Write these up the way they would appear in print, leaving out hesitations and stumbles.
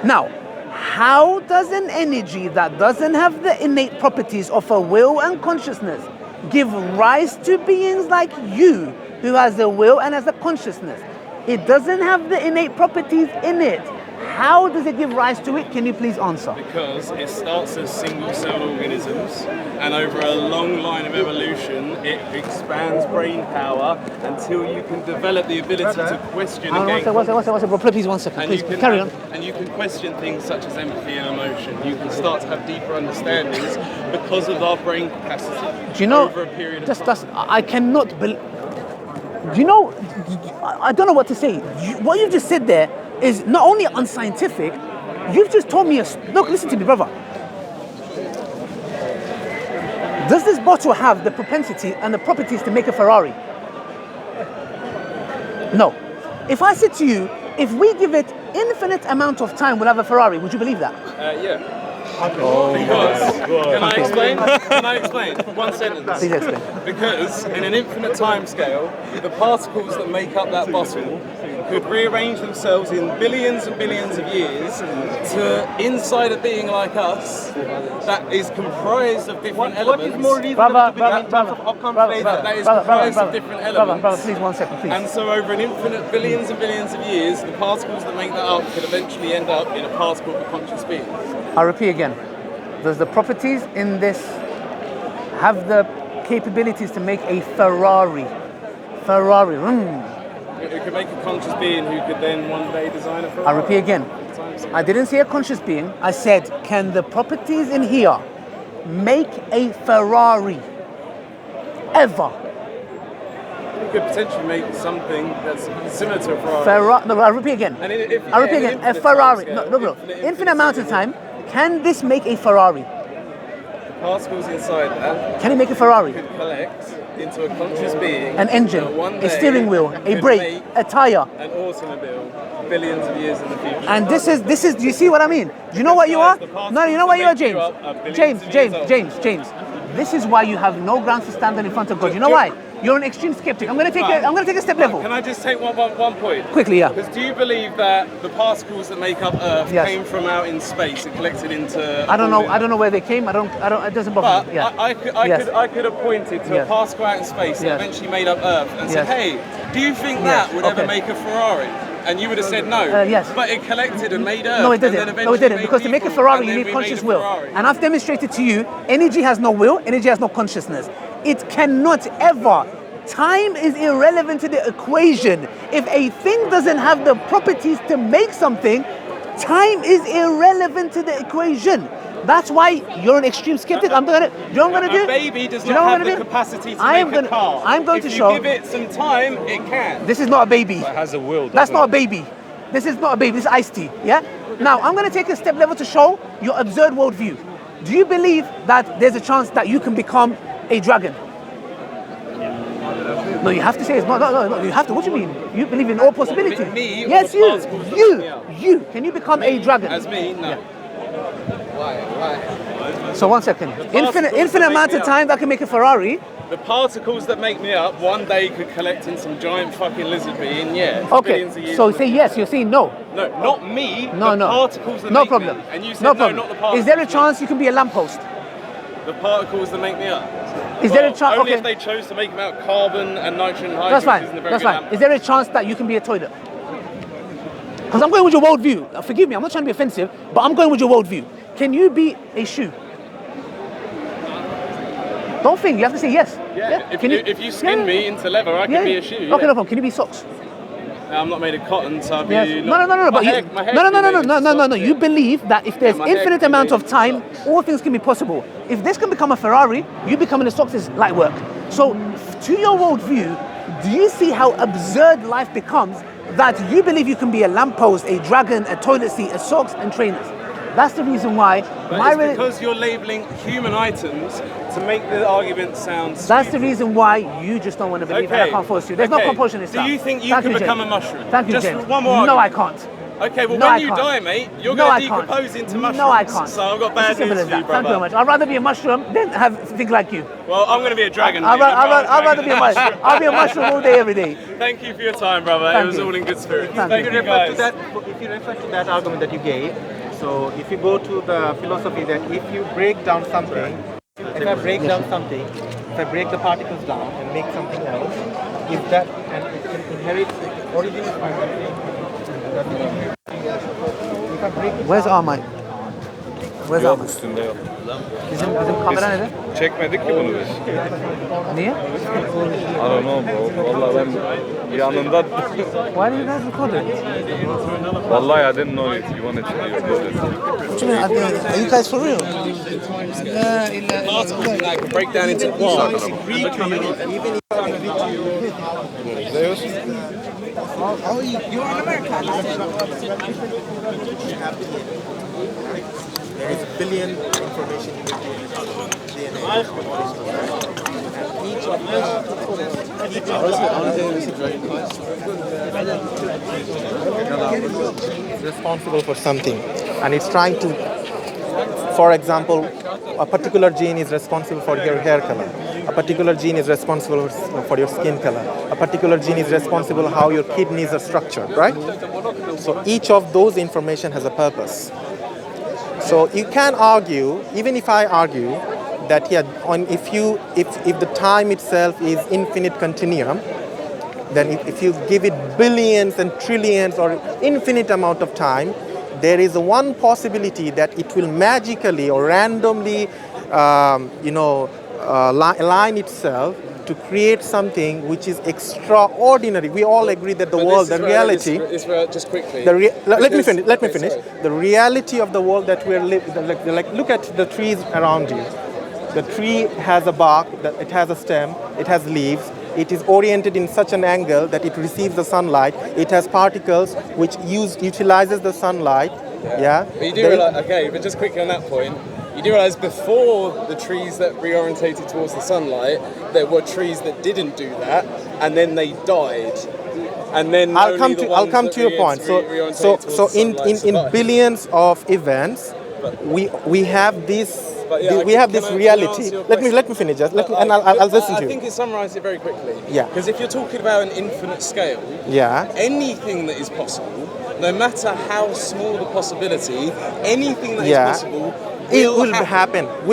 Now, how does an energy that doesn't have the innate properties of a will and consciousness give rise to beings like you, who has a will and has a consciousness? It doesn't have the innate properties in it. How does it give rise to it? Can you please answer? Because it starts as single-celled organisms, and over a long line of evolution, it expands brain power until you can develop the ability to question and gain. One second, bro. Please, 1 second. Please, carry on. And you can question things such as empathy and emotion. You can start to have deeper understandings because of our brain capacity. Do you know? Over a period of time. I cannot believe. Do you know? I don't know what to say. What you just said there is not only unscientific, you've just told me look, listen to me, brother. Does this bottle have the propensity and the properties to make a Ferrari? No. If I said to you, if we give it infinite amount of time, we'll have a Ferrari, would you believe that? Yeah. Because, can I explain? One sentence. Please explain. Because in an infinite time scale, the particles that make up that bottle could rearrange themselves in billions and billions of years to inside a being like us that is comprised of different elements. What is more reasonable Brother, that is comprised of different elements. Brother, please, 1 second, please. And so over an infinite billions and billions of years, the particles that make that up could eventually end up in a particle of a conscious being. I repeat again. Does the properties in this have the capabilities to make a Ferrari? Ferrari. It could make a conscious being who could then one day design a Ferrari. I repeat again. I didn't say a conscious being. I said, can the properties in here make a Ferrari? Ever? It could potentially make something that's similar to a Ferrari. No, I repeat again. A Ferrari. No. Infinite amount of time. Can this make a Ferrari? The particles inside that. Can it make a Ferrari? Could collect into a conscious being. An engine, a steering wheel, a brake, a tire. An automobile. Billions of years in the future. And this is. Do you see what I mean? Do you know what you are? No, you know what you are, James. James. This is why you have no grounds to stand in front of God. You know why? You're an extreme skeptic. I'm going to take a step level. Can I just take one point? Quickly, yeah. Because do you believe that the particles that make up Earth came from out in space and collected into? I don't know where they came. I don't. It doesn't bother me. Yeah. I could have pointed to a particle out in space that eventually made up Earth and said, "Hey, do you think that would ever make a Ferrari?" And you would have said no. Yes. But it collected and made Earth. No, it didn't. Because to make a Ferrari, you need conscious will. And I've demonstrated to you, energy has no will, energy has no consciousness. It cannot ever. Time is irrelevant to the equation. If a thing doesn't have the properties to make something, time is irrelevant to the equation. That's why you're an extreme skeptic. You know what I'm going to do? A baby does not have the capacity to make a car. I'm going to show. If you give it some time, it can. This is not a baby. But it has a will. That's not a baby. This is not a baby. This is iced tea. Yeah? Now, I'm going to take a step level to show your absurd worldview. Do you believe that there's a chance that you can become a dragon? No, you have to say it's not. No, you have to. What do you mean? You believe in all possibilities? Me? Yes, you. Can you become a dragon? As me? No. Yeah. Why? So 1 second. Infinite amount of time that can make a Ferrari. The particles that make me up one day could collect in some giant fucking lizard being, Okay, so say yes, you're saying no. No, not me. No. Particles that no make problem. me. And you said no problem. not the particles. Is there a chance you can be a lamppost? The particles that make me up. Is there a chance? Only if they chose to make them out carbon and nitrogen and hydrogen. That's fine. Is there a chance that you can be a toilet? Because I'm going with your worldview. Forgive me, I'm not trying to be offensive, but I'm going with your worldview. Can you be a shoe? Don't think. You have to say yes. Yeah. If you skin me into leather, I can be a shoe. Okay, no problem. Can you be socks? I'm not made of cotton, so I'll be. Yes. No. You believe that if there's infinite amount of time, all things can be possible. If this can become a Ferrari, you becoming a socks is light work. So, to your worldview, do you see how absurd life becomes that you believe you can be a lamppost, a dragon, a toilet seat, a socks, and trainers? That's the reason why. Because you're labeling human items to make the argument sound stupid. That's the reason why you just don't want to believe, and I can't force you. There's no compulsion in Islam. Do you think you can become a mushroom? Thank you, just James. one more No, argument. I can't. Okay, well, No, when I you can't. die, mate, you're No, going I to can't. decompose into mushrooms. No, I can't. So I've got It's bad as simple news as for you, that. Thank you very brother. much. I'd rather be a mushroom than think like you. Well, I'm going to be a dragon. I'd mate. I'm rather be a mushroom. I'll be a mushroom all day, every day. Thank you for your time, brother. Thank it was you. all in good spirit. Thank Thank you. you, guys. If you refer to that argument that you gave, so if you go to the philosophy that if you break down something, if I break down something, if I break the particles down and make something else, is that and it inherits origin is from something. If I break it Where's down, Ahmet? Where's Yok Ahmet? üstünde yok. Bizim kamera nerede? Çekmedik ki bunu biz. Niye? I don't know bro. Vallahi ben yanında... Why did you guys record it? Vallahi I didn't know it. You wanted to do it. What do you mean? Are you guys for real? Particles that can break down into one. there is a billion information in your DNA. And each of is responsible for something, and it's trying to, for example, a particular gene is responsible for your hair color. A particular gene is responsible for your skin color. A particular gene is responsible how your kidneys are structured, right? So each of those information has a purpose. So you can argue, even if I argue, that if the time itself is infinite continuum, then if you give it billions and trillions or infinite amount of time, there is one possibility that it will magically or randomly, align itself to create something which is extraordinary. We all agree that the world, the reality. Just quickly. Let me finish. The reality of the world that we're living. Like, look at the trees around you. The tree has a bark, it has a stem, it has leaves. It is oriented in such an angle that it receives the sunlight. It has particles which utilizes the sunlight. Yeah. But you do realize, okay, but just quickly on that point, you do realize before the trees that reorientated towards the sunlight, there were trees that didn't do that, and then they died. And then I'll come to your point. So in billions of events, we have this. We have this reality. Let me finish. And I'll listen to you. I think it summarised it very quickly. Yeah. Because if you're talking about an infinite scale, yeah, anything that is possible, no matter how small the possibility, anything that is possible. Will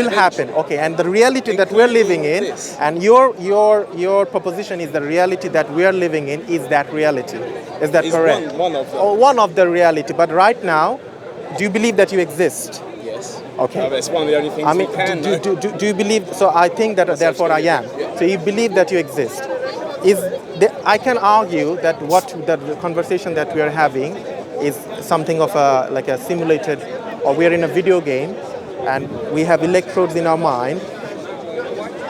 happen. Okay, and the reality that we're living in, and your proposition is the reality that we're living in is that reality. Is that correct? One of them. Oh, one of the reality. But right now, do you believe that you exist? Yes. Okay. It's one of the only things we can. Do you believe? So I think that therefore I am. Yeah. So you believe that you exist. I can argue that what the conversation that we are having is something of like a simulated, or we are in a video game. And we have electrodes in our mind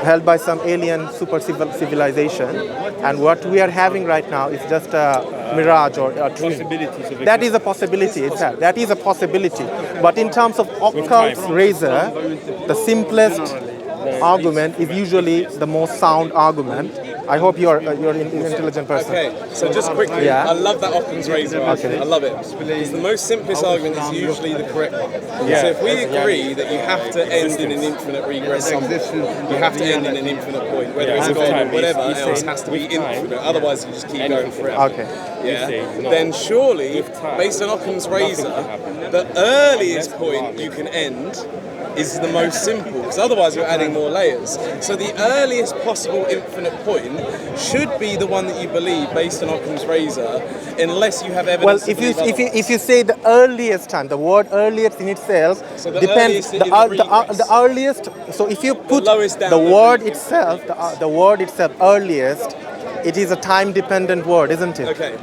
held by some alien super civilization, and what we are having right now is just a mirage or a dream. That is a possibility itself. That is a possibility. But in terms of Occam's razor, the simplest argument is usually the most sound argument. I hope you're an intelligent person. Okay, so just quickly, I love that Occam's razor argument. I love it. It's the most simplest argument is usually the correct one. So if we agree that you have to end in an infinite regress somewhere, you have to end in an infinite point, whether it's God or whatever else has to be infinite, otherwise you just keep going forever. Okay. Yeah. Then surely, based on Occam's razor, the earliest point you can end is the most simple, because otherwise you're adding more layers. So the earliest possible infinite point should be the one that you believe based on Occam's razor, unless you have evidence. Well, if you say the earliest time, the word earliest in itself depends. The earliest. So if you put the word itself, the word itself, earliest, it is a time-dependent word, isn't it? Okay.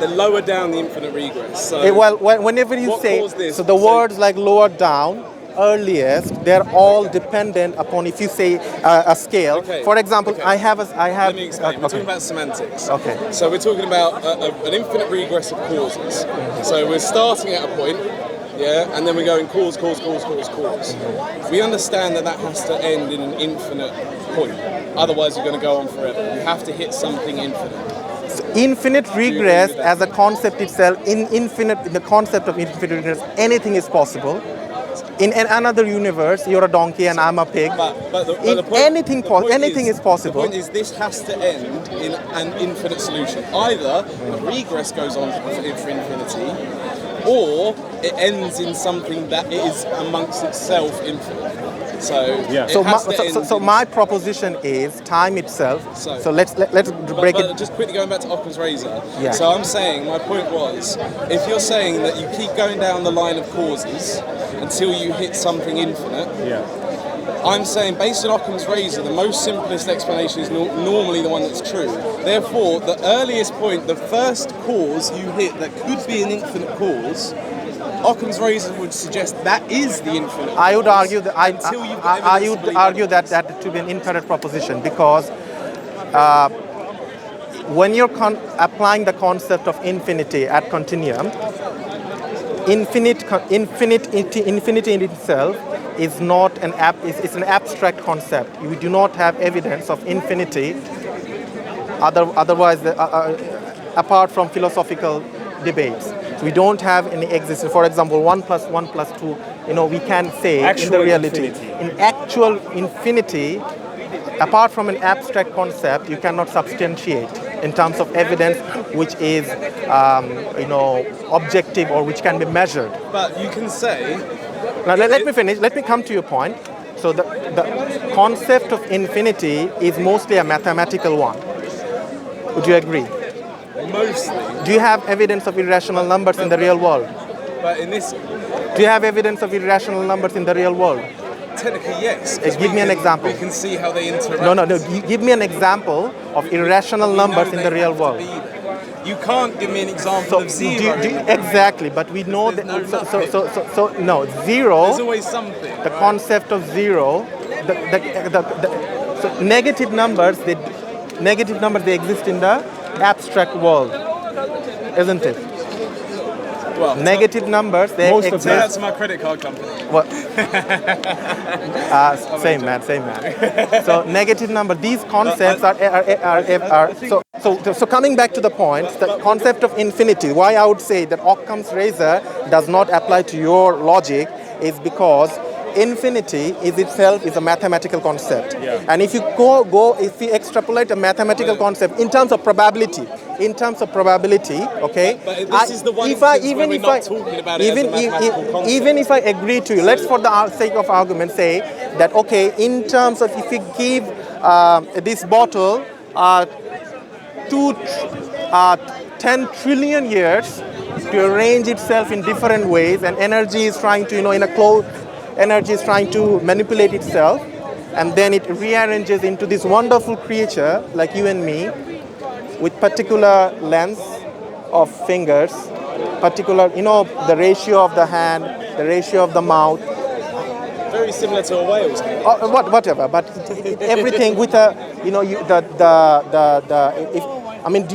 The lower down the infinite regress. So well, whenever you say, so the words like lower down, earliest, they're all dependent upon if you say a scale. Okay. For example, okay. I have. Let me explain. We're talking about semantics. Okay. So we're talking about an infinite regress of causes. So we're starting at a point, yeah, and then we're going cause. We understand that has to end in an infinite point. Otherwise, you're going to go on forever. You have to hit something infinite. Infinite regress as a concept itself, in the concept of infinite regress, anything is possible. In another universe, you're a donkey and I'm a pig. Anything is possible. The point is, this has to end in an infinite solution. Either the regress goes on for infinity, or it ends in something that is amongst itself infinite. So my proposition is time itself. So let's break it. Just quickly going back to Occam's razor. Yeah. So I'm saying, my point was, if you're saying that you keep going down the line of causes until you hit something infinite, I'm saying, based on Occam's razor, the most simplest explanation is normally the one that's true. Therefore, the earliest point, the first cause you hit that could be an infinite cause, Occam's razor would suggest that is the infinite. I would argue that that to be an incorrect proposition, because when you're applying the concept of infinity at continuum, infinity in itself is not it's an abstract concept. We do not have evidence of infinity otherwise apart from philosophical debates. So we don't have any existence. For example, 1 + 1 + 2, we can say in the reality. In actual infinity, apart from an abstract concept, you cannot substantiate in terms of evidence which is objective or which can be measured. But you can say... Now let me finish. Let me come to your point. So the concept of infinity is mostly a mathematical one. Would you agree? Mostly. Do you have evidence of irrational numbers in the real world? But in this... Do you have evidence of irrational numbers in the real world? Technically, yes. Give me an example. We can see how they interact. No. Give me an example of irrational numbers in the real world. You can't give me an example of zero. Exactly, but we know that. No, zero. There's always something. The concept of zero, so negative numbers. They exist in the abstract world, isn't it? Well, negative numbers, they exist. That's my credit card company. What? Same man. So negative number. These concepts are so coming back to the point, the concept of infinity. Why I would say that Occam's razor does not apply to your logic is because infinity is a mathematical concept. Yeah. And if you if you extrapolate a mathematical concept in terms of probability, okay. But this is the one even if I agree to you, let's for the sake of argument say that okay, in terms of if you give this bottle 10 trillion years to arrange itself in different ways, and energy is trying to energy is trying to manipulate itself, and then it rearranges into this wonderful creature like you and me with particular length of fingers, particular, the ratio of the hand, the ratio of the mouth. Very similar to a whale's hand. Whatever, but everything with a,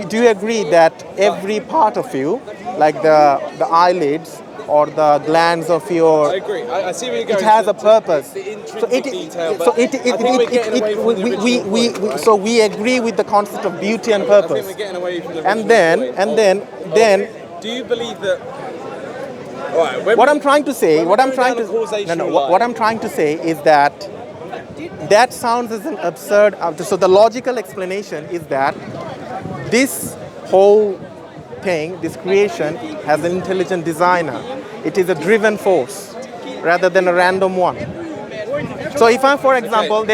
do you agree that every part of you, like the eyelids, or the glands of your... I agree. I see where you're going. It has a purpose. The intrinsic detail. So we agree with the concept of beauty and purpose. I think we're getting away from the And then. Do you believe that? Right, what I'm trying to say is that sounds as an absurd. So the logical explanation is that this whole thing, this creation, has an intelligent designer. It is a driven force rather than a random one. So if I, for example, for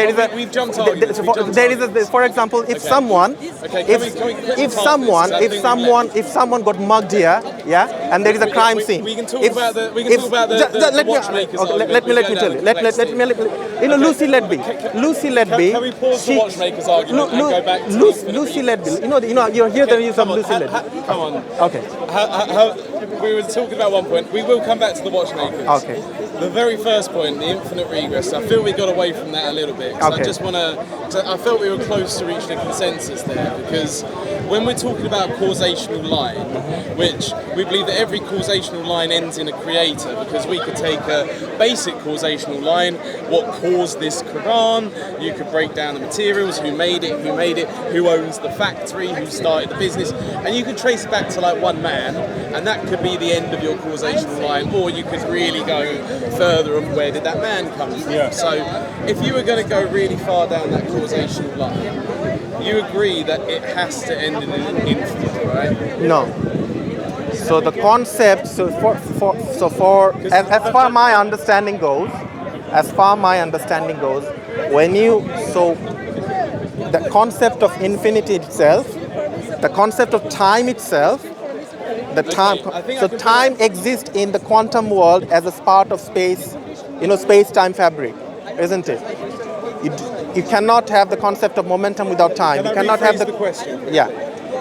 example, if someone got mugged here, and there is a crime scene. We can talk about the watchmakers. Let me tell you. Lucy Ledby. Can we pause the watchmakers argument and go back to Lucy Ledby. You hear the news of Lucy Ledby. Come on. Okay. We were talking about one point. We will come back to the watchmakers. Okay. The very first point, the infinite regress, I feel we got away from that a little bit. Okay. I felt we were close to reaching a consensus there, because when we're talking about causational line, which we believe that every causational line ends in a creator, because we could take a basic causational line, what caused this Quran, you could break down the materials, who made it, who owns the factory, who started the business, and you could trace it back to like one man, and that could be the end of your causational line, or you could really go further of where did that man come from. Yeah. So if you were going to go really far down that causational line, you agree that it has to end in an infinite, right? No. So the concept, as far my understanding goes, the concept of infinity itself, the concept of time itself, time exists in the quantum world as a part of space, space-time fabric, isn't it? You cannot have the concept of momentum without time. You cannot have the question. Yeah.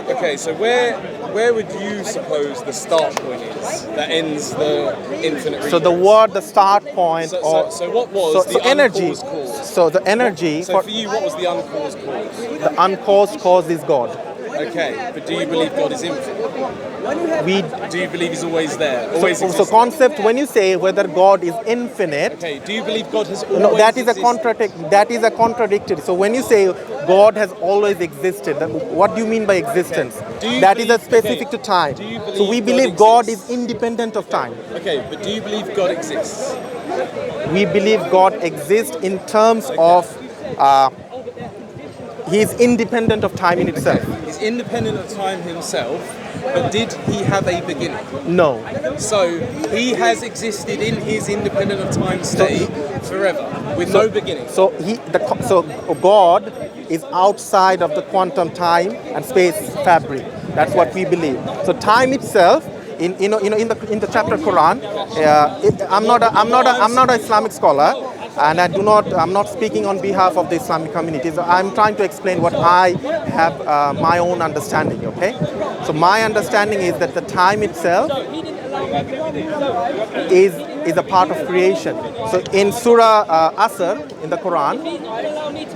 Okay, so where would you suppose the start point is that ends the infinite? So the start point, so what was the energy? Uncaused cause? So the energy. So for you, what was the uncaused cause? The uncaused cause is God. Okay, but do you believe God is infinite? Do you believe He's always there? So concept, when you say whether God is infinite, okay, do you believe God has always no, that is existed? That is a contradictory. So when you say God has always existed, what do you mean by existence? Okay. That is a specific to time. So we believe God is independent of time. Okay, but do you believe God exists? We believe God exists in terms of He is independent of time in itself. He's independent of time himself, but did he have a beginning? No. So he has existed in his independent of time state forever, with no beginning. So God is outside of the quantum time and space fabric. That's what we believe. So time itself, in the chapter Quran, I'm not an Islamic scholar. And I'm not speaking on behalf of the Islamic community. So I'm trying to explain what I have my own understanding, okay? So my understanding is that the time itself is a part of creation. So in Surah Asr, in the Quran,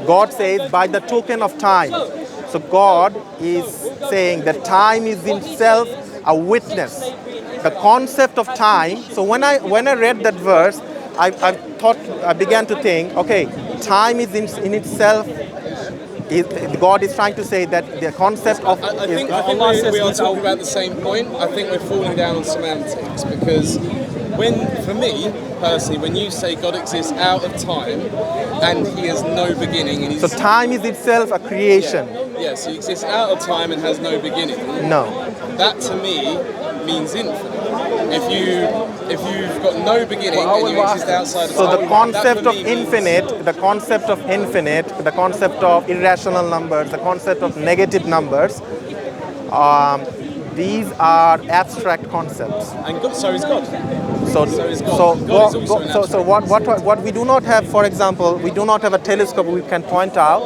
God says, by the token of time. So God is saying that time is itself a witness. The concept of time, so when I read that verse, I began to think, okay, time is in itself, God is trying to say that the concept of... I think we are talking about the same point. I think we're falling down on semantics, because for me, personally, when you say God exists out of time and He has no beginning... And so time is itself a creation. Yeah, so He exists out of time and has no beginning. No. That to me means infinite. If you've got no beginning and you exist outside of time... So the concept of infinite, the concept of irrational numbers, the concept of negative numbers, these are abstract concepts. And God, so is God. So God what we do not have, for example, we do not have a telescope we can point out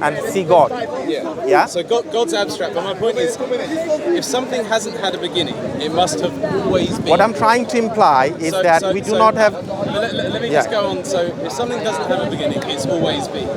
and see God. Yeah? So God's abstract, but my point is, if something hasn't had a beginning, it must have always been. What I'm trying to imply is that we do not have... Let me just go on. So if something doesn't have a beginning, it's always been.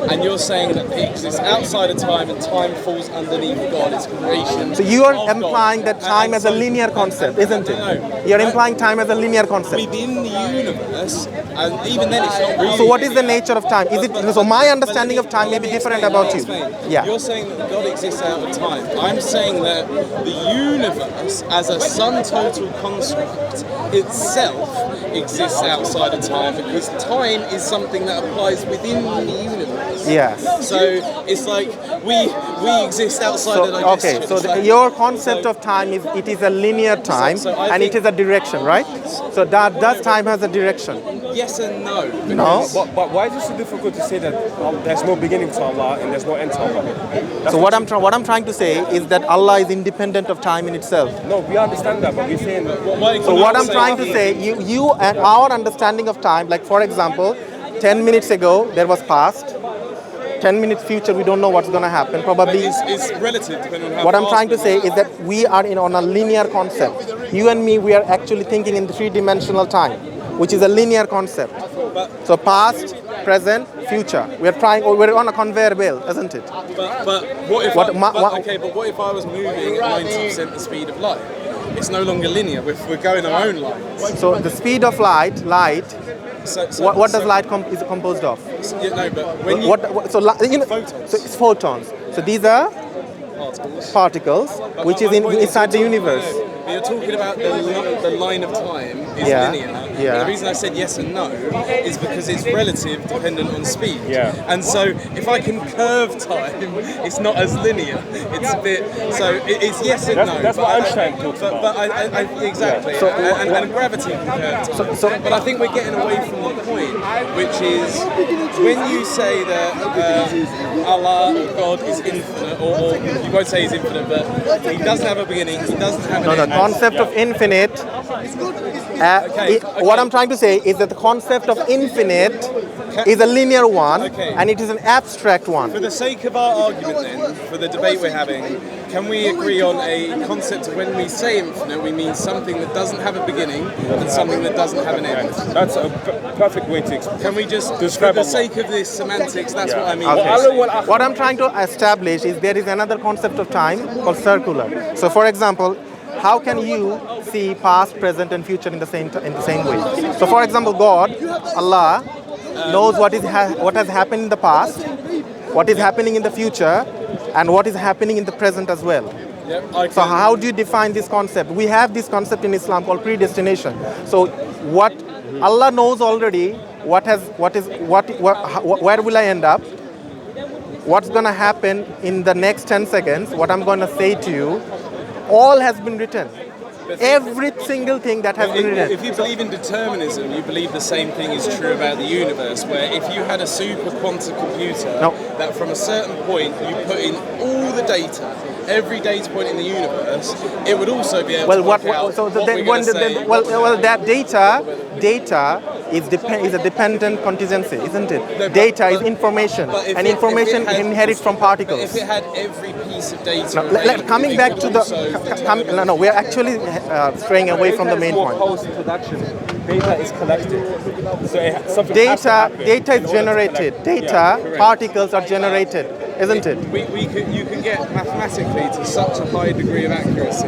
And you're saying that it exists outside of time and time falls underneath God, it's creation. So you are implying that time as a linear concept, isn't it? No. You're implying time as a linear concept. Within the universe, and even then it's not really... So what is the nature of time? So my understanding of time may be different about you. Yeah. You're saying that God exists out of time. I'm saying that the universe as a sum total construct itself exists outside of time, because time is something that applies within the universe. Yes. So it's like we exist outside of digestion. Okay, so your concept of time is it is a linear time and it is a direction, right? So does time has a direction? Yes and no. No. But why is it so difficult to say that there's no beginning to Allah and there's no end to Allah? So what I'm trying to say is that Allah is independent of time in itself. No, we understand that, but we're saying that... So what I'm trying to say, you and our understanding of time, like for example, 10 minutes ago there was past, 10 minutes future, we don't know what's going to happen. Probably it's relative depending on how what I'm trying to say is that we are on a linear concept. You and me, we are actually thinking in 3-dimensional time, which is a linear concept. So past, present, future. We're on a conveyor belt, isn't it? But what if but what if I was moving at 90% the speed of light? It's no longer linear. We're going our own lines. So the speed of light. What does light is composed of? No, but when you photons. So it's photons. So these are particles, which is inside the universe. You're talking about the line of time is linear. Yeah. The reason I said yes and no is because it's relative, dependent on speed. Yeah. And so if I can curve time, it's not as linear. It's a bit. So it's yes and no. That's what Einstein talks about. But I exactly. So, and gravity can curve time. But I think we're getting away from the point, which is when you say that Allah or God is infinite, or you won't say he's infinite, but he doesn't have a beginning, he doesn't have an end. The concept of infinite. What I'm trying to say is that the concept of infinite is a linear one, and it is an abstract one. For the sake of our argument, then, for the debate we're having, can we agree on a concept of when we say infinite, we mean something that doesn't have a beginning and something that doesn't have an end? That's a perfect way to explain. Can we just, for the sake of this semantics, that's what I mean. Okay. What I'm trying to establish is there is another concept of time called circular. So, for example, how can you see past, present, and future in the same way? So, for example, God, Allah, knows what has happened in the past, what is happening in the future, and what is happening in the present as well. So, how do you define this concept? We have this concept in Islam called predestination. So, what Allah knows already, where will I end up? What's going to happen in the next 10 seconds? What I'm going to say to you? All has been written. Every single thing that has been written. If you believe in determinism, you believe the same thing is true about the universe, where if you had a super quantum computer that from a certain point you put in all the data, every data point in the universe, it would also be able to work out that data is a dependent contingency, isn't it? Data is information, and information inherits from particles. But if it had every piece of data, coming back to we're actually straying away from the main point. Post-production, data is collected. So data is generated. Particles are generated, isn't it? You can get mathematically to such a high degree of accuracy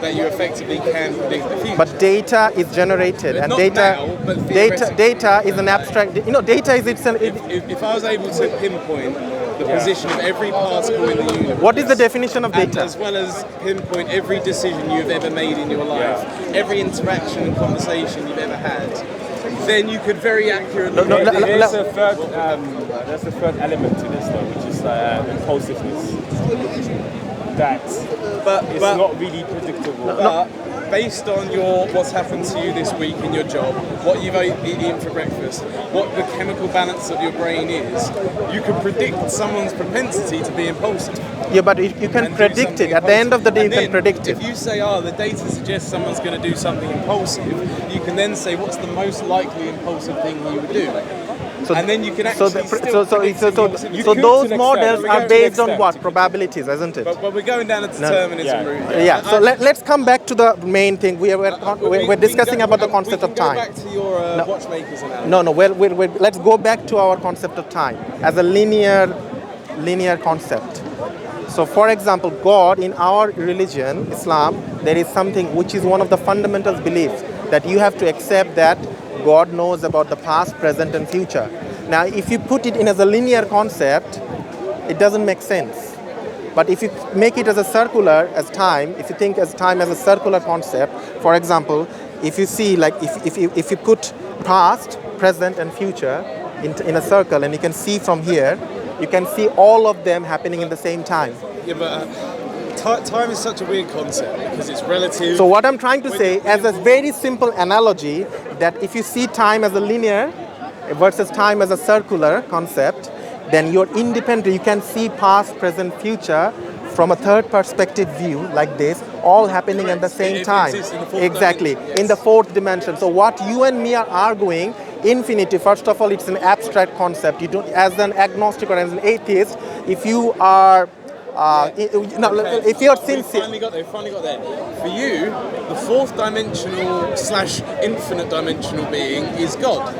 that you effectively can predict the future. But data is generated, and data is an abstract. Data is itself. If I was able to pinpoint the position of every particle in the universe, what is the definition of data? As well as pinpoint every decision you've ever made in your life, every interaction and conversation you've ever had, then you could very accurately. There's a third element to this, though, which is impulsiveness. It's not really predictable. Based on what's happened to you this week in your job, what you've eaten for breakfast, what the chemical balance of your brain is, you can predict someone's propensity to be impulsive. Yeah, but you can predict it. At the end of the day, you can predict it. If you say, the data suggests someone's going to do something impulsive, you can then say, what's the most likely impulsive thing you would do? And then you can actually so those models are based on what? Probabilities, isn't it? But we're going down a determinism route. Yeah. So let's come back to the main thing. We're discussing about the concept of time. Go back to your watchmakers analogy. No. Let's go back to our concept of time as a linear concept. So, for example, God in our religion, Islam, there is something which is one of the fundamental beliefs that you have to accept that God knows about the past, present, and future. Now, if you put it in as a linear concept, it doesn't make sense. But if you make it as a circular, as time, if you think as time as a circular concept, for example, if you see, like, if you put past, present, and future in a circle, and you can see from here, you can see all of them happening in the same time. Yeah, but time is such a weird concept because it's relative. So what I'm trying to say, as a very simple analogy, that if you see time as a linear versus time as a circular concept, then you're independent. You can see past, present, future from a third perspective view like this, all happening at the same time. Exactly, in the fourth dimension. So what you and me are arguing, infinity, first of all, it's an abstract concept. You don't, as an agnostic or as an atheist, if you are if you're sincere. We finally got there. For you, the fourth dimensional / infinite dimensional being is God.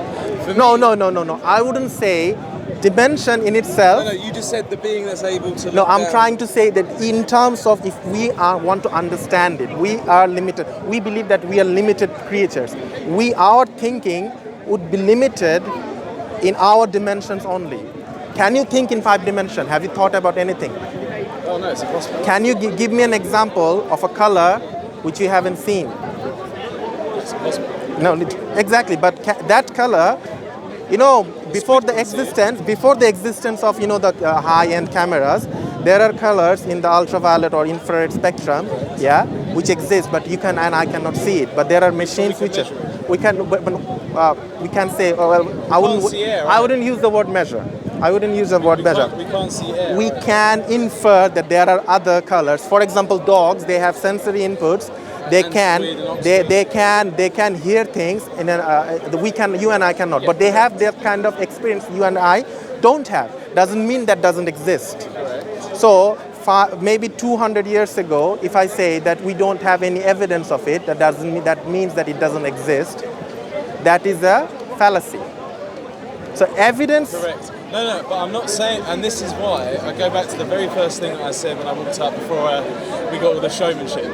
No. I wouldn't say dimension in itself. No, you just said the being that's able to. No, look I'm down. trying to say that in terms of if we want to understand it, we are limited. We believe that we are limited creatures. Our thinking would be limited in our dimensions only. Can you think in 5 dimensions? Have you thought about anything? Oh no, it's impossible. Can you give me an example of a color which you haven't seen? It's impossible. No, exactly. But that color, before the existence of the high-end cameras, there are colors in the ultraviolet or infrared spectrum, which exist, but you can and I cannot see it. But there are machines which we can say. I wouldn't use the word measure. We can't see air. We can infer that there are other colors. For example, dogs, they have sensory inputs. They can hear things. You and I cannot. But they have that kind of experience you and I don't have. Doesn't mean that doesn't exist. So maybe 200 years ago, if I say that we don't have any evidence of it, that means that it doesn't exist. That is a fallacy. So evidence. Correct. No, but I'm not saying, and this is why I go back to the very first thing that I said when I walked up before we got all the showmanship.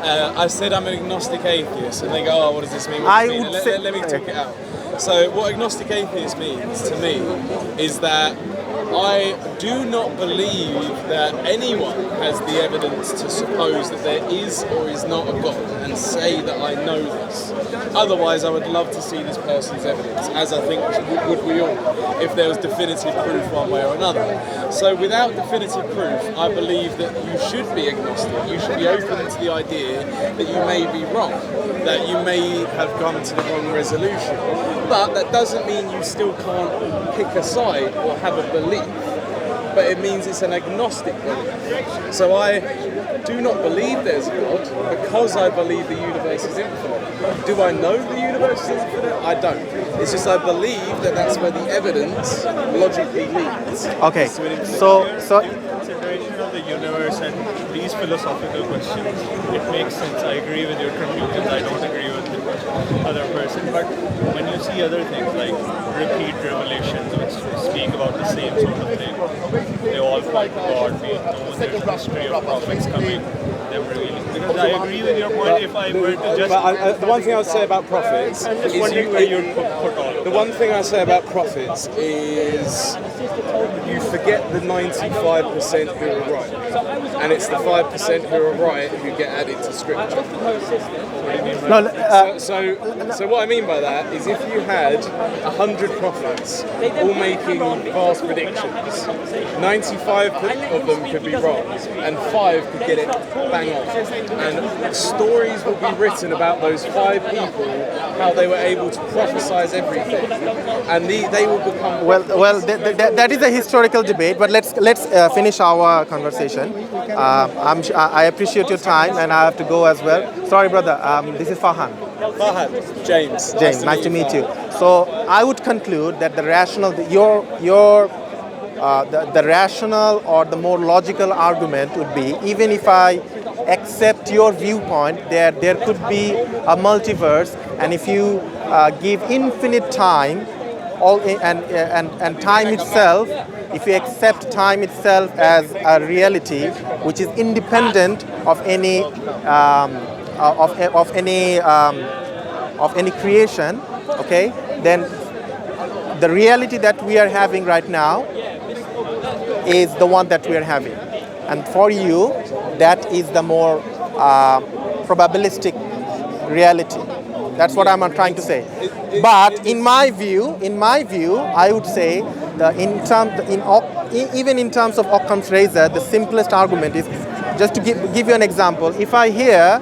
I said I'm an agnostic atheist, and they go, "Oh, what does this mean?" Let me talk it out. So, what agnostic atheist means to me is that I do not believe that anyone has the evidence to suppose that there is or is not a God and say that I know this. Otherwise, I would love to see this person's evidence, as I think would we all, if there was definitive proof one way or another. So without definitive proof, I believe that you should be agnostic. You should be open to the idea that you may be wrong, that you may have come to the wrong resolution. But that doesn't mean you still can't pick a side or have a belief. But it means it's an agnostic belief. So I do not believe there's a God because I believe the universe is infinite. Do I know the universe is infinite? I don't. It's just I believe that that's where the evidence logically leads. Okay, so consideration of the universe and these philosophical questions, it makes sense. I agree with your conclusions. I don't agree with the other person. But when you see other things like repeat revelations, which speak about the same sort of thing, they all point to God. We know there's a history of prophets coming, them revealing. Because I agree with your point. If I were to just the one thing I would say about prophets is where you'd put all of the one thing I say about prophets is you forget the 95% who are right, and it's the 5% who are right who get added to scripture. So what I mean by that is if you had 100 prophets all making vast predictions, 95 of them could be wrong and 5 could get it bang on. And stories will be written about those 5 people, how they were able to prophesize everything, and they will become... That is a historical debate, but let's finish our conversation. I appreciate your time, and I have to go as well. Sorry, brother. This is Farhan. James. Nice to meet you. So I would conclude that the rational, the rational or the more logical argument would be, even if I accept your viewpoint, there could be a multiverse, and if you give infinite time, and time itself, if you accept time itself as a reality which is independent of any of any creation, okay, then the reality that we are having right now is the one that we are having, and for you, that is the more probabilistic reality. That's what I'm trying to say. But in my view, I would say even in terms of Occam's razor, the simplest argument is just to give you an example. If I hear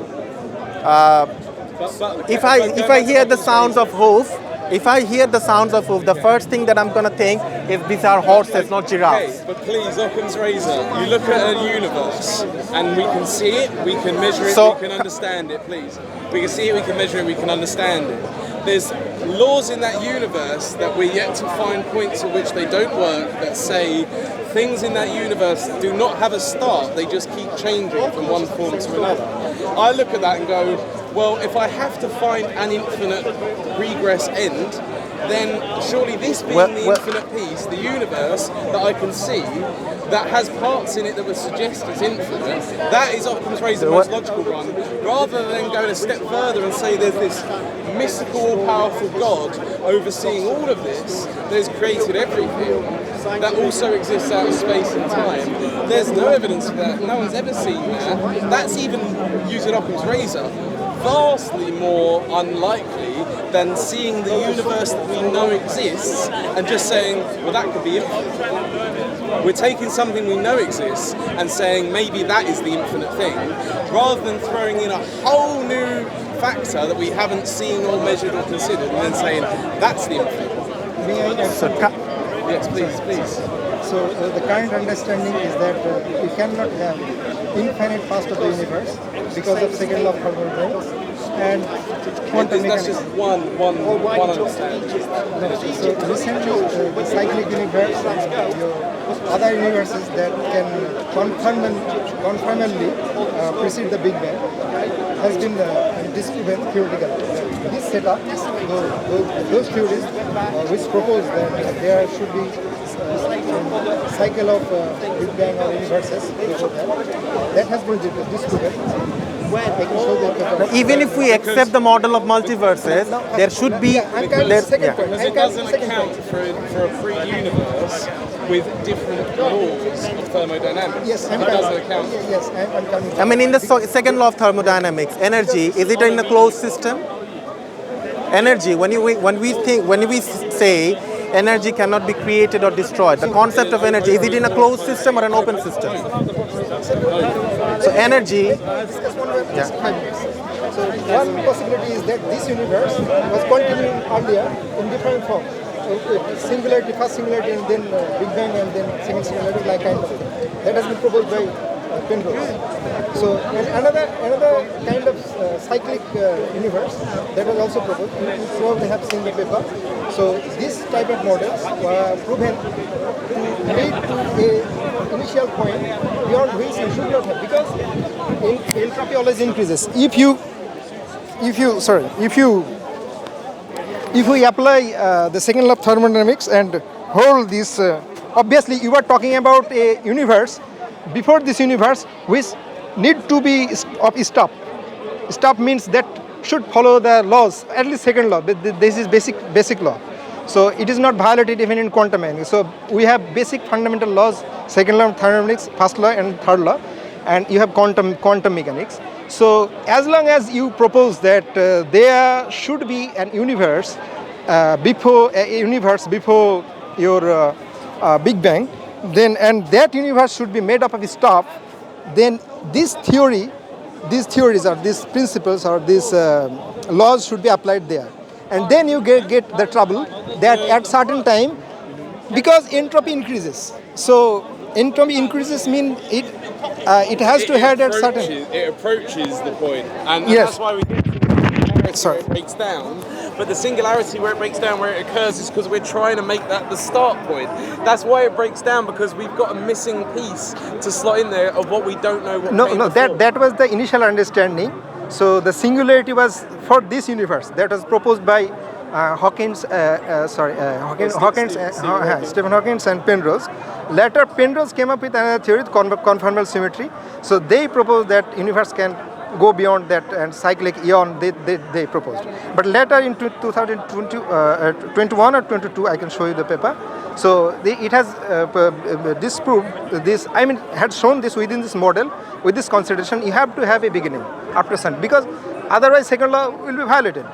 the sounds of hoof, the first thing that I'm going to think is these are horses, not giraffes. Okay, but please, Occam's razor, you look at a universe and we can see it, we can measure it, we can understand it, please. We can see it, we can measure it, we can understand it. There's laws in that universe that we're yet to find points at which they don't work, that say things in that universe do not have a start, they just keep changing from one form to another. I look at that and go, well, if I have to find an infinite regress end, then surely this being the infinite piece, the universe that I can see, that has parts in it that would suggest it's infinite, that is Occam's razor, the most logical one, rather than going a step further and say there's this mystical, all-powerful God overseeing all of this that has created everything, that also exists out of space and time. There's no evidence of that. No one's ever seen that. That's even using Occam's razor vastly more unlikely than seeing the universe that we know exists and just saying, well, that could be infinite. We're taking something we know exists and saying maybe that is the infinite thing, rather than throwing in a whole new factor that we haven't seen or measured or considered and then saying that's the infinite. Yes, please. So the current understanding is that you cannot have infinite past of the universe because of second law of thermodynamics and quantum That's mechanics. just one understanding. No, so recently the cyclic universe and your other universes that can conformally precede the Big Bang has been disproven theoretically. This setup, those theories which propose that there should be cycle of Big Bang or universes before that has been disproven. I can show that. Even if we accept the model of multiverses, there should be. Because it doesn't account for a free universe with different laws of thermodynamics. Yes, it doesn't account. Yes, I'm coming. I mean, in the second law of thermodynamics, energy, is it in a closed system? Energy, when we say energy cannot be created or destroyed, the concept of energy, is it in a closed system or an open system? So energy. So one possibility is that this universe was continuing earlier in different form. Singularity, first singularity, and then Big Bang, and then second singularity, like kind of thing. That has been proposed by Penrose. So and another kind of cyclic universe that was also proposed. You probably have seen the paper. So this type of models were proven to lead to a initial point beyond which you should not have, because entropy always increases. If we apply the second law of thermodynamics and hold this, obviously you are talking about a universe before this universe which need to be of stop. Stop means that should follow the laws, at least second law. This is basic law. So it is not violated even in quantum mechanics. So we have basic fundamental laws, second law of thermodynamics, first law and third law, and you have quantum mechanics. So as long as you propose that there should be an universe before your Big Bang, then and that universe should be made up of stuff, then these theories or these principles or these laws should be applied there. And then you get the trouble that at certain time, because entropy increases. So entropy increases mean it has to head at certain. It approaches the point, and Yes. that's why we get to the singularity where it breaks down. But the singularity where it breaks down, where it occurs, is because we're trying to make that the start point. That's why it breaks down, because we've got a missing piece to slot in there of what we don't know what. No, that was the initial understanding. So the singularity was for this universe that was proposed by Stephen Hawking and Penrose. Later, Penrose came up with another theory, conformal symmetry. So they proposed that universe can go beyond that, and cyclic eon they proposed. But later in 2021 or 22, I can show you the paper. So it has disproved this. I mean, had shown this within this model. With this consideration, you have to have a beginning after sun, because otherwise second law will be violated.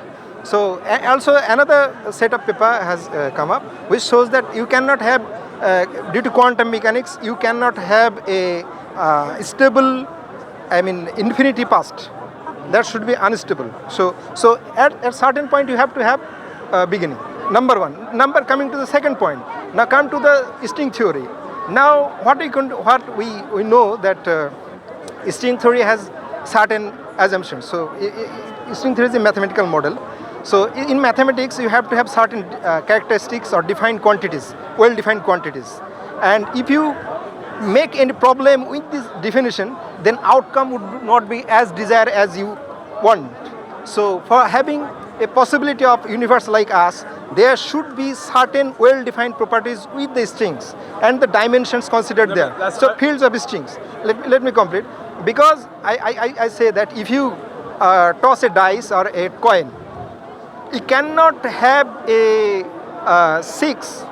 So also another set of paper has come up which shows that you cannot have, due to quantum mechanics, you cannot have a stable, infinity past. That should be unstable. So at a certain point you have to have a beginning. Number one. Coming to the second point. Now come to the string theory. Now what we know that string theory has certain assumptions. So string theory is a mathematical model. So in mathematics you have to have certain characteristics or defined quantities, well-defined quantities. And if you make any problem with this definition, then outcome would not be as desired as you want. So for having a possibility of universe like us, there should be certain well-defined properties with the strings and the dimensions considered there. So fields of strings. Let me complete. Because I say that if you toss a dice or a coin, you cannot have a 6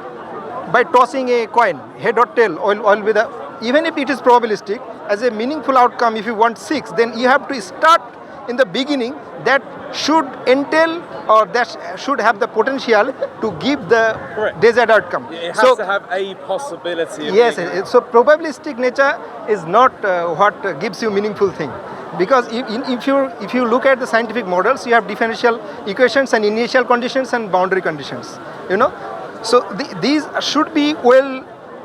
by tossing a coin, head or tail, all with a, even if it is probabilistic, as a meaningful outcome, if you want 6, then you have to start in the beginning that should entail or that should have the potential to give the desired outcome. It has to have a possibility of yes, being so probabilistic nature is not what gives you meaningful thing. Because if you look at the scientific models, you have differential equations and initial conditions and boundary conditions. So these should be well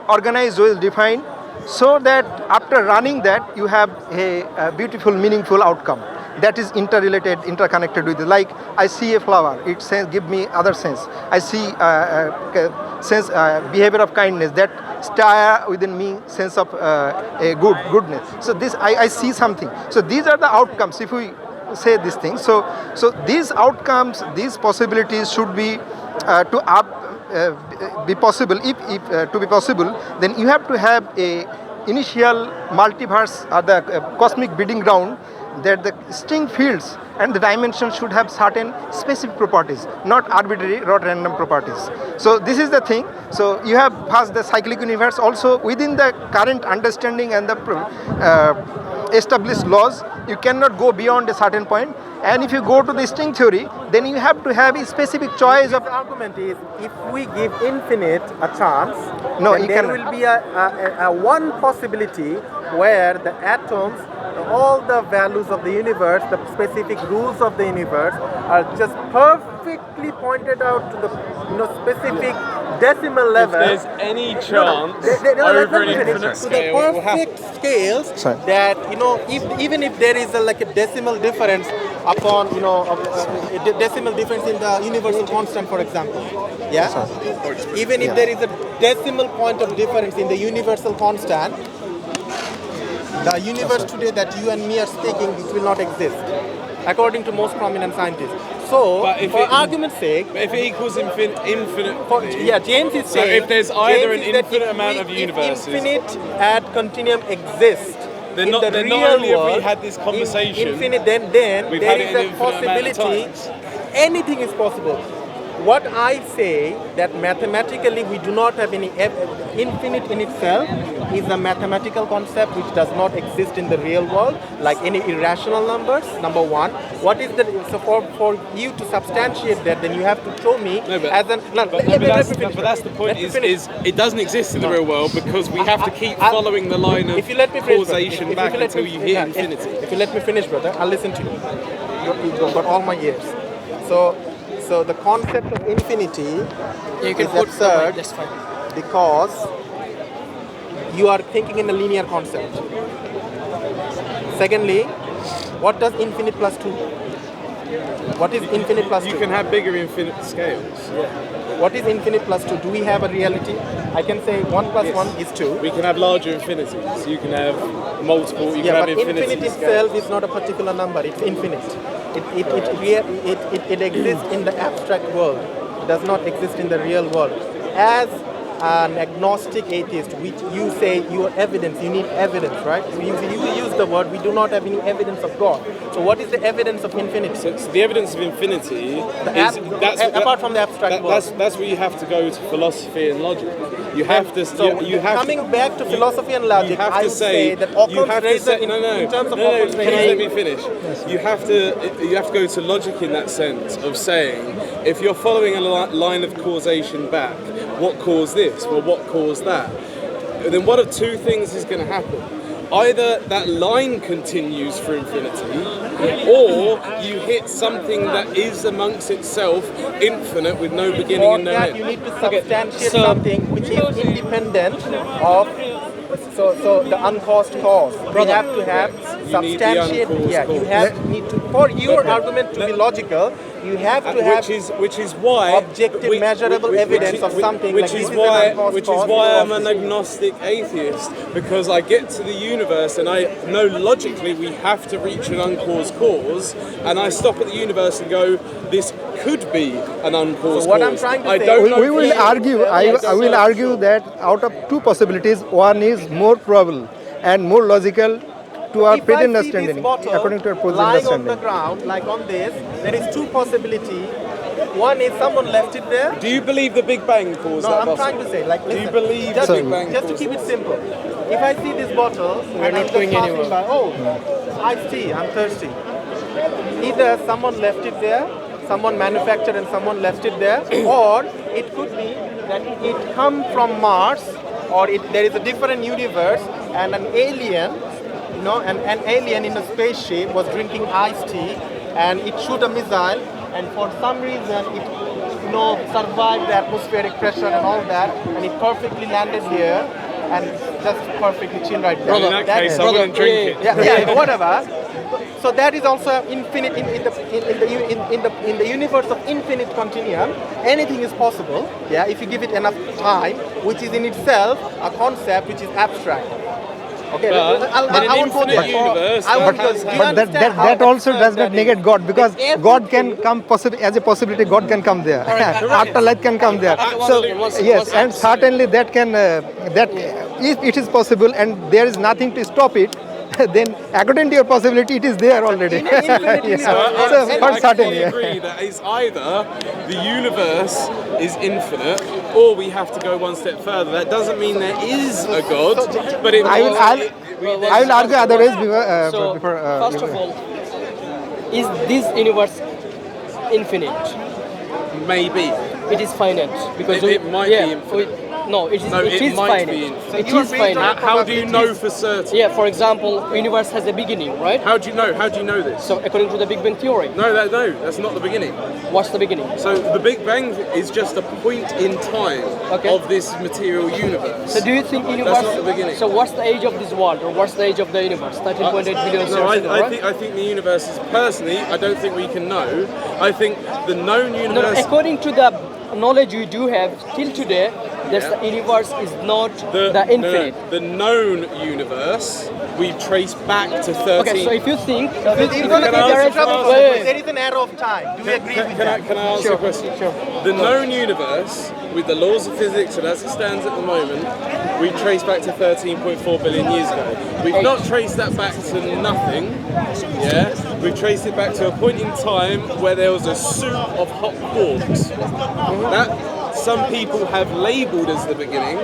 organized, well defined, so that after running that you have a beautiful, meaningful outcome that is interrelated, interconnected with it. Like I see a flower, it give me other sense. I see sense behavior of kindness, that stir within me sense of a goodness. So this I see something. So these are the outcomes. If we say these things, so these outcomes, these possibilities should be be possible. If to be possible, then you have to have a initial multiverse or the cosmic breeding ground, that the string fields and the dimensions should have certain specific properties, not arbitrary or random properties. So this is the thing. So you have first the cyclic universe. Also within the current understanding and the established laws, you cannot go beyond a certain point. And if you go to the string theory, then you have to have a specific choice of. The argument is, if we give infinite a chance, no, then there will be a one possibility where the atoms, all the values of the universe, the specific rules of the universe are just perfectly pointed out to the specific decimal level. If there's any chance over an infinite scale, to the perfect scales that even if there is a decimal difference upon a decimal difference in the universal constant, for example, even if there is a decimal point of difference in the universal constant, the universe today that you and me are speaking, it will not exist, according to most prominent scientists. So, for argument's sake, if it equals infinite, James is saying. So if there's either an infinite amount of universes, if infinite ad continuum exists, then in not, the then real not only world, have we had this conversation, infinite, then there is a possibility. Anything is possible. What I say that mathematically we do not have any infinite in itself is a mathematical concept which does not exist in the real world, like any irrational numbers. Number one, what is the so for you to substantiate that, then you have to show me but that's the point. Is it doesn't exist in the real world because we have to keep following the line of causation back until you hit infinity. If you let me finish, brother, I'll listen to you. You've got all my ears. So the concept of infinity is absurd because you are thinking in a linear concept. Secondly, what does infinite plus 2? What is infinite plus 2? You can have bigger infinite scales. What is infinite plus 2? Do we have a reality? I can say 1 plus 1 is 2. We can have larger infinities. You can have multiple. You can have but infinite itself is not a particular number. It's infinite. It exists in the abstract world. It does not exist in the real world. As an agnostic atheist, which you say your evidence, you need evidence, right? So you use the word, we do not have any evidence of God. So what is the evidence of infinity? So the evidence of infinity is apart from the abstract world. That's where you have to go to philosophy and logic. You have to. Coming back to philosophy and logic, I would say that Occam's razor in terms of Occam's razor. Let me finish. You have to go to logic in that sense of saying, if you're following a line of causation back, what caused this? Well, what caused that? And then one of two things is going to happen. Either that line continues for infinity, or you hit something that is amongst itself infinite with no beginning and no end. You need to substantiate something which is independent of so the uncaused cause. You have to have substantiate. You need to, for your argument to be logical, you have to have which is why objective, measurable evidence of something. Which like is this why an which is why I'm an agnostic atheist, because I get to the universe and I know logically we have to reach an uncaused cause, and I stop at the universe and go, this could be an uncaused So what cause. I'm trying to I say- don't know We will argue. I will argue that out of two possibilities, one is more probable and more logical to our If present I see understanding, this bottle according to our present lying on understanding. the ground, like on this, there is two possibilities. One is someone left it there. Do you believe the Big Bang caused No, that I'm bottle? trying to say, like, Do you listen, believe just, the Big Bang just to caused keep it that? simple. If I see this bottle and I'm just passing by, oh, iced tea, I'm thirsty. Either someone left it there, someone manufactured and someone left it there, or it could be that it come from Mars, or there is a different universe and an alien, an alien in a spaceship was drinking iced tea and it shoot a missile, and for some reason it survived the atmospheric pressure and all that, and it perfectly landed here and just perfectly chill right there. In that case, I wouldn't drink it. Yeah, whatever. So that is also infinite in the universe of infinite continuum. Anything is possible. Yeah, if you give it enough time, which is in itself a concept which is abstract. Okay, But I won't go there. universe, I won't that go has- there. Do you But understand how that also absurd does not that negate is? God, because Like God can everything- come as a possibility. God can come there. Afterlife can come there. So Absolutely. yes, and certainly that can that if it is possible and there is nothing to stop it, then according to your possibility, it is there already. Infinite Yes. universe. So, And- but I certainly, fully agree that it's either the universe is infinite or we have to go one step further. That doesn't mean there is a God, but it I will argue otherwise So, before. first of all, is this universe infinite? maybe. It is finite because It might be infinite. No, it is. No, it it is might finite. be infinite. It you are is based on finite. How do you know for certain? Yeah. For example, universe has a beginning, right? How do you know? How do you know this? So according to the Big Bang theory, No, that's not the beginning. what's the beginning? So the Big Bang is just a point in time Okay. of this material universe. So do you think universe? not the beginning. So what's the age of this world, or what's the age of the universe? 13.8 billion years No, ago, right? I think the universe is, personally, I don't think we can know. I think the known No, universe. according to the knowledge we do have till today, the universe is not the infinite. The known universe we trace back to 13. Okay, so if you think, Even Can I there answer- is can I answer- wait. there is an arrow of time. Do you agree with that? Can I answer a question? Sure. The known universe, with the laws of physics and as it stands at the moment, we trace back to 13.4 billion years ago. We've not traced that back to nothing, yeah? We've traced it back to a point in time where there was a soup of hot quarks. That some people have labelled as the beginning.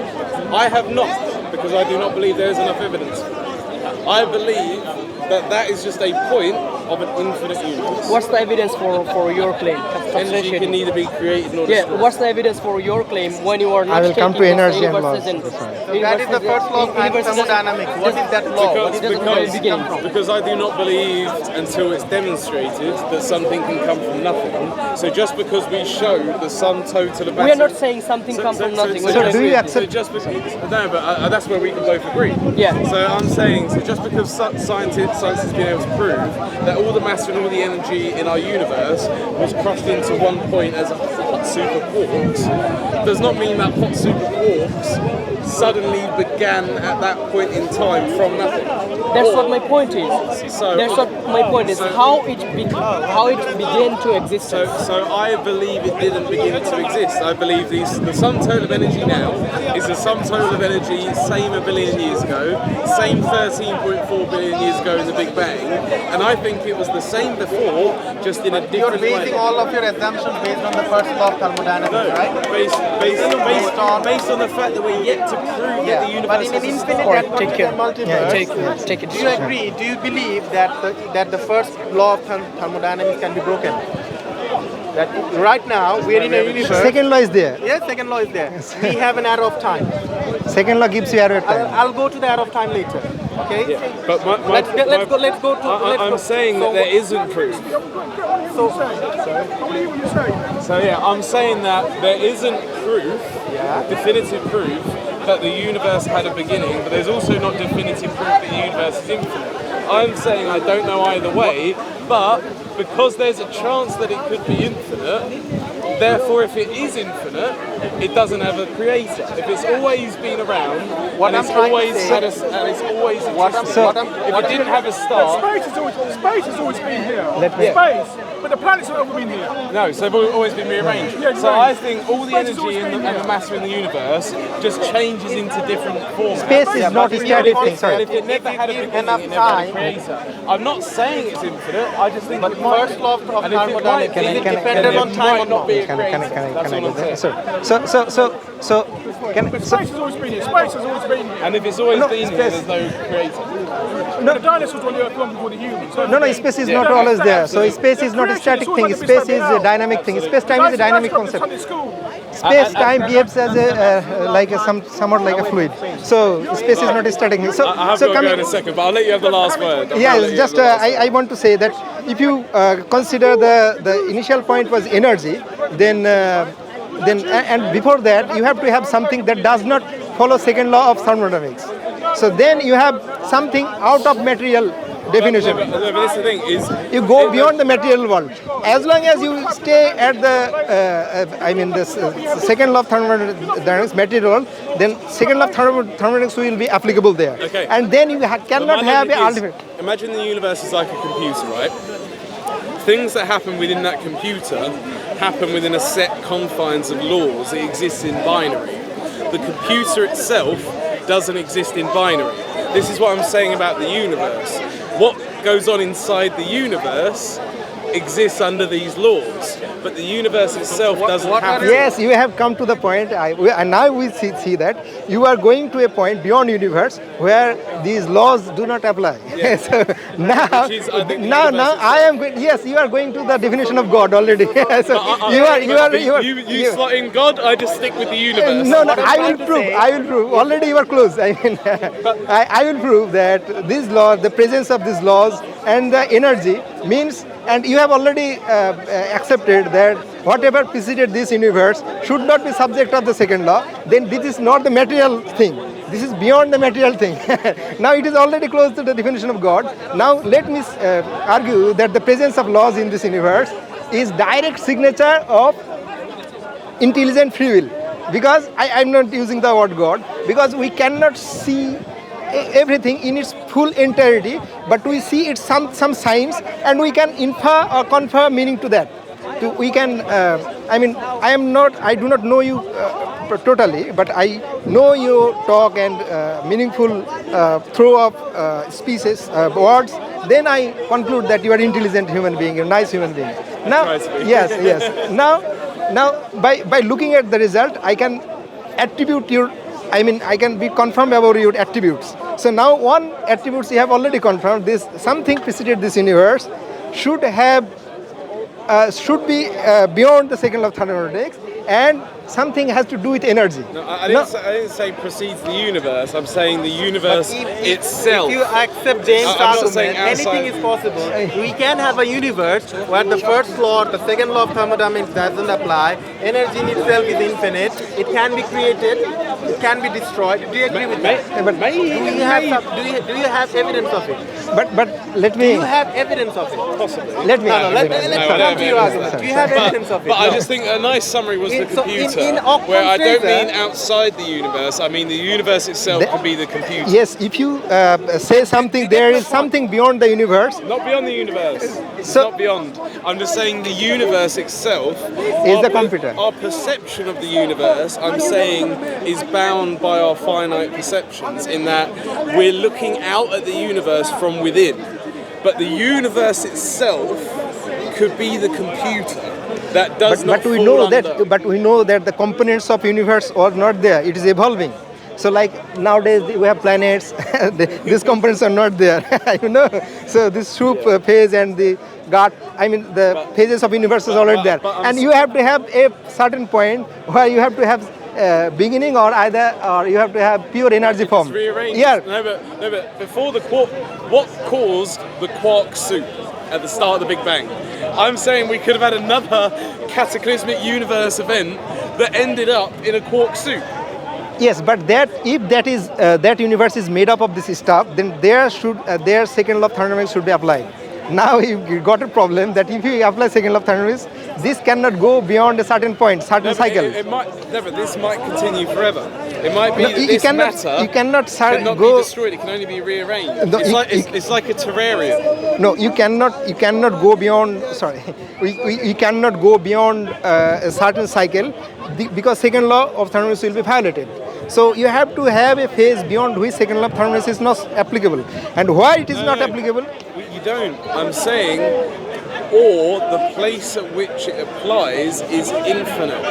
I have not, because I do not believe there is enough evidence. I believe that is just a point of an infinite universe. What's the evidence for your claim? Energy can neither be created nor Yeah, destroyed. what's the evidence for your claim when you are not I will come taking to energy the and universe laws. as an- That's right. So that is the first law of thermodynamics. What is that law? What is the Because I do not believe until it's demonstrated that something can come from nothing. So just because we show the sum total of We are not saying something comes from nothing. We so don't do agree you with accept- this. just because, no, but that's where we can both agree. Yeah. So I'm saying, so just because science has been able to prove that all the matter and all the energy in our universe was crushed into one point as a hot soup of quarks, does not mean that hot soup of quarks suddenly began at that point in time from nothing. That's what my point is. So- That's what my point is. so- How it began to exist. So I believe it didn't begin to exist. I believe the sum total of energy now is the sum total of energy same a billion years ago, same 13.4 billion years ago in the Big Bang, and I think it was the same before, just in a You're different basing way. all of your assumptions based on the first law of thermodynamics, right? Based on the fact that we're yet to prove that the Yeah, universe but in an has a infinite Alright, and take care. multiverse, Take it. do you agree? Do you believe that the first law of thermodynamics can be broken? That right now we are in a universe. Second law is there. Yes, second law is there. We have an arrow of time. Second law gives you arrow of time. I'll go to the arrow of time later. Okay. But Let's go to. I'm saying that there isn't proof. So yeah, I'm saying that there isn't proof, definitive proof, that the universe had a beginning, but there's also not definitive proof that the universe is infinite. I'm saying I don't know either way, but because there's a chance that it could be infinite. Therefore, if it is infinite, it doesn't have a creator. If it's always been around, and it's always had and it's always existed, if it didn't have a start, Space has always been here. Space, but the planets have never been here. no, so they've always been rearranged. Yeah, So right. I think all the Space has energy always and been the matter in the universe just changes into different forms. Space is not a static thing. But Sorry. if it never had a beginning, it never had a creator. I'm not saying it's infinite. I just think it might. First law of And if it might thermodynamics, be, is it can I- dependent on time or not be a Can creator. I That's all I'm go there? saying. So can But space has always been here. Space has always been here. And if it's always No, been here, space- there's no creator. The dinosaurs were on the Earth long before the humans. no, space is not always there. So space is not a static thing. Space is a dynamic thing. Space time is a dynamic concept. Space time behaves as a like a somewhat like a fluid. So space is not a static thing. So I have so got to go coming. in a second, but I'll let you have the last word. Yeah, just I want to say that if you consider the initial point was energy, then and before that you have to have something that does not follow second law of thermodynamics. So then you have something out of material definition. But this is the thing is, You go beyond the material world. As long as you stay at the second law of thermodynamics material world, then second law of thermodynamics will be applicable there. Okay. And then you cannot have an ultimate. Imagine the universe is like a computer, right? Things that happen within that computer happen within a set confines of laws. It exists in binary. The computer itself doesn't exist in binary. This is what I'm saying about the universe. What goes on inside the universe exists under these laws, but the universe itself doesn't have. Yes, you have come to the point. And now we see that you are going to a point beyond universe where these laws do not apply. Yeah. So now, Which is, I think, the now universe I am going. Yes, you are going to the definition of God already. So You slot in God. I just stick with the universe. No, I will prove. Already you are close. I mean, I will prove that these laws, the presence of these laws and the energy means, and you have already accepted that whatever preceded this universe should not be subject of the second law. Then this is not the material thing. This is beyond the material thing. Now it is already close to the definition of God. Now let me argue that the presence of laws in this universe is direct signature of intelligent free will, because I'm not using the word God, because we cannot see everything in its full entirety, but we see its some signs, and we can infer or confer meaning to that. We can. I do not know you totally, but I know your talk and meaningful throw of speeches, words. Then I conclude that you are intelligent human being, a nice human being. Now, yes. Now, by looking at the result, I can attribute I can be confirmed about your attributes. So now one attributes you have already confirmed. This something preceded this universe should be beyond the second law of thermodynamics, and something has to do with energy. No, I didn't say precedes the universe. I'm saying the universe itself. If you accept James' I'm not argument, saying outside. anything is possible. We can have a universe where the first law, the second law of thermodynamics doesn't apply. Energy in itself is infinite. It can be created. It can be destroyed. Do you agree with that? But Do you have evidence of it? but let Do me you have evidence of it? Possibly. let me. Let's come to your argument. Do you have evidence of it? But I just think a nice summary was the So computer, in Occam where I don't says mean outside the universe. I mean the universe itself can be the computer. Yes, if you say something, there is something beyond the universe. Not beyond the universe. It's So- not beyond. I'm just saying the universe itself Is the computer. Our perception of the universe, I'm saying, is bound by our finite perceptions in that we're looking out at the universe from within. But the universe itself could be the computer that does not But we fall know under. that. But we know that the components of universe are not there. It is evolving. So like nowadays we have planets. These components are not there. So this soup phase and the the phases of universe is already there. And you have to have a certain point where you have to have beginning or you have to have pure energy form. It's rearranged. Yeah. No, but before the quark, what caused the quark soup at the start of the Big Bang? I'm saying we could have had another cataclysmic universe event that ended up in a quark soup. Yes, but if that universe is made up of this stuff, then their second law of thermodynamics should be applied. now you got a problem that if you apply second law of thermodynamics, this cannot go beyond a certain point, certain cycle. It might, no, but this might continue forever. It might be that this matter cannot be destroyed. It can only be rearranged. No, it's like a terrarium. No, you cannot go beyond. Sorry, you cannot go beyond a certain cycle because second law of thermodynamics will be violated. So you have to have a phase beyond which second law of thermodynamics is not applicable. And why it is not applicable? You don't. I'm saying, or the place at which it applies is infinite,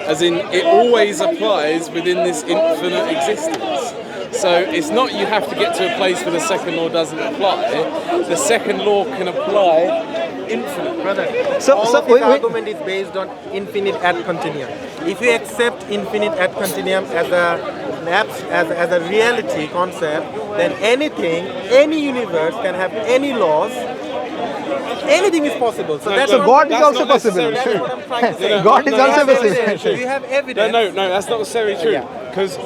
as in it always applies within this infinite existence. So it's not you have to get to a place where the second law doesn't apply. The second law can apply infinite. Brother, So this argument is based on infinite ad continuum. If you accept infinite ad continuum as a reality concept, then any universe can have any laws. Anything is possible. So So God is also possible. That's what I'm trying to say. God is also possible. Do you have evidence? No, that's not necessarily true. Because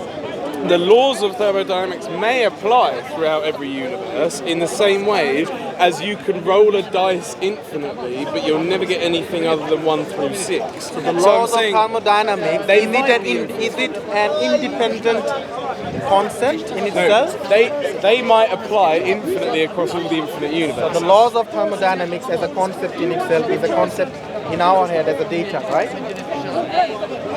the laws of thermodynamics may apply throughout every universe in the same way as you can roll a dice infinitely, but you'll never get anything other than 1 through 6. So the laws of thermodynamics, is it an independent concept in itself? No, they might apply infinitely across all the infinite universes. So the laws of thermodynamics as a concept in itself is a concept in our head as a data, right?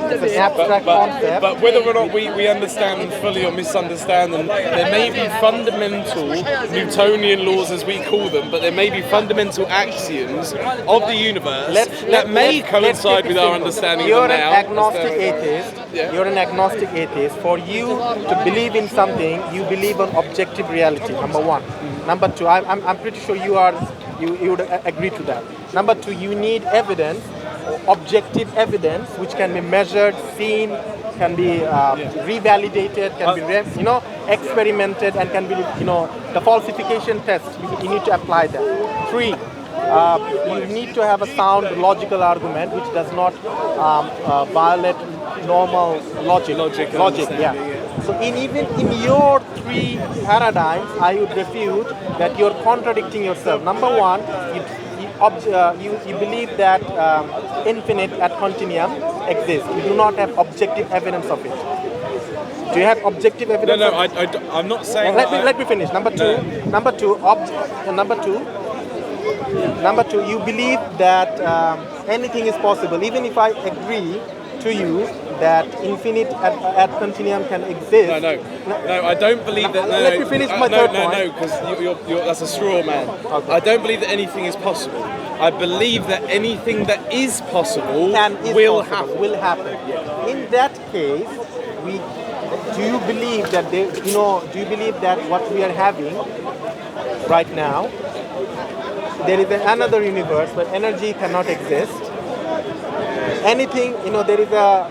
It's an abstract concept. But whether or not we understand them fully or misunderstand them, there may be fundamental Newtonian laws, as we call them, but there may be fundamental axioms of the universe that may coincide with our understanding of them now. You're an agnostic atheist. Yeah. You're an agnostic atheist. For you to believe in something, you believe on objective reality, number one. Number two, I'm pretty sure you would agree to that. Number two, you need evidence, objective evidence, which can be measured, seen, can be revalidated, can be experimented, and can be the falsification test. You need to apply that. Three, you need to have a sound logical argument which does not violate normal logic. Yeah. So even in your three paradigms, I would refute that you're contradicting yourself. Number one, you believe that infinite ad continuum exists. You do not have objective evidence of it. Do you have objective evidence? No, I'm not saying. Let me finish. Number two, you believe that anything is possible. Even if I agree to you that infinite ad continuum can exist. No, I don't believe that. Let me finish my third point. No, because that's a straw man. Okay. I don't believe that anything is possible. I believe that anything that is possible will happen. Yeah. In that case, do you believe that what we are having right now, there is another universe where energy cannot exist? Anything, there is a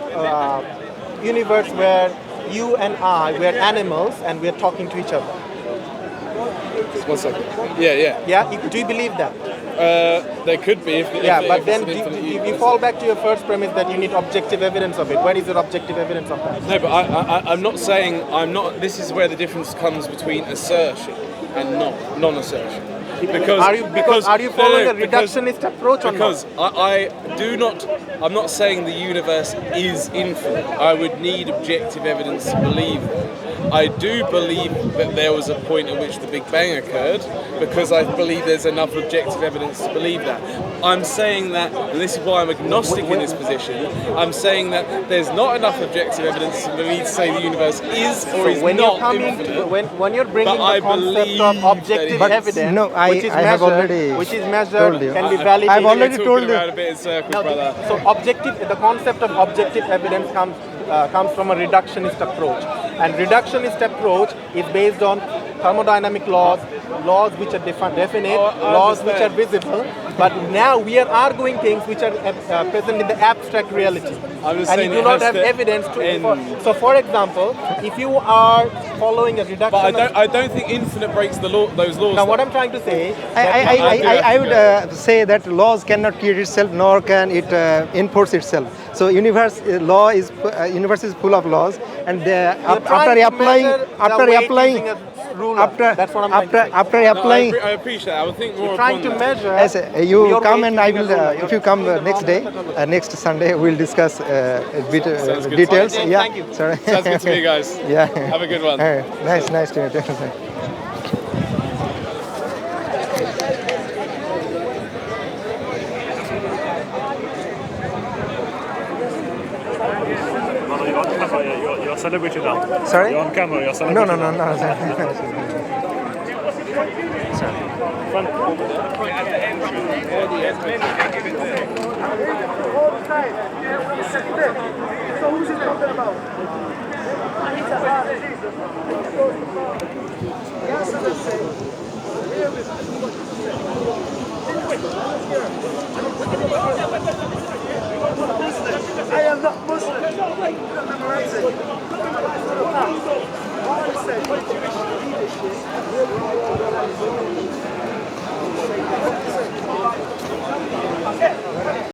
universe where you and I, we're animals and we're talking to each other. 1 second. Yeah. Yeah, do you believe that? There could be. But then you fall back to your first premise that you need objective evidence of it. Where is your objective evidence of that? No, but I'm not saying, this is where the difference comes between assertion and non-assertion. Are you following a reductionist approach or not? Because I'm not saying the universe is infinite. I would need objective evidence to believe that. I do believe that there was a point at which the Big Bang occurred, because I believe there's enough objective evidence to believe that. I'm saying that, and this is why I'm agnostic in this position, I'm saying that there's not enough objective evidence for me to say the universe is or is not infinite. When you're bringing the concept of objective evidence, which is measured, can be validated. I've already told you. So the concept of objective evidence comes from a reductionist approach. And reductionist approach is based on thermodynamic laws which are definite, laws which are visible. But now we are arguing things which are present in the abstract reality. And you do not have evidence to. So, for example, if you are following a reduction, but I don't think infinite breaks those laws. Now, what I'm trying to say, I would say that laws cannot create itself, nor can it enforce itself. So, universe is full of laws, and after applying ruler. after That's what I'm trying to say. after No, applying. I appreciate that. I would think more Trying upon to that. measure. As you your come weight and I using a will, ruler. if you come next day, next Sunday, we'll discuss a bit Sounds good. details. Thank Yeah, you. sorry. Sounds good to me, guys. Yeah. Have a good one. Nice to meet you. You're a celebrity now. Sorry? You're on camera, you're a No, celebrity. no. So who's he talking about? I am not Muslim. Don't memorize it. All I said,